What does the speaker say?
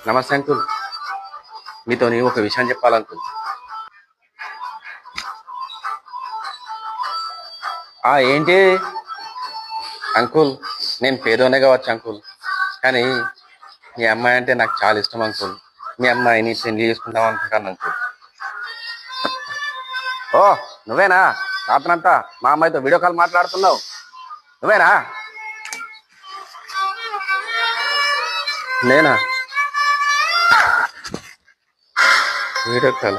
నమస్తే అంకుల్. మీతోని ఒక విషయం చెప్పాలంకుల్. ఏంటి అంకుల్, నేను పేదోనే కావచ్చు అంకుల్, కానీ మీ అమ్మాయి అంటే నాకు చాలా ఇష్టం అంకుల్. మీ అమ్మాయిని పెళ్లి చేసుకుందాం అనుకుంటాను అంకుల్. ఓ, నువ్వేనా? రాత్రంతా మా అమ్మాయితో వీడియో కాల్ మాట్లాడుతున్నావు? నువ్వేనా? నేనా? Video call.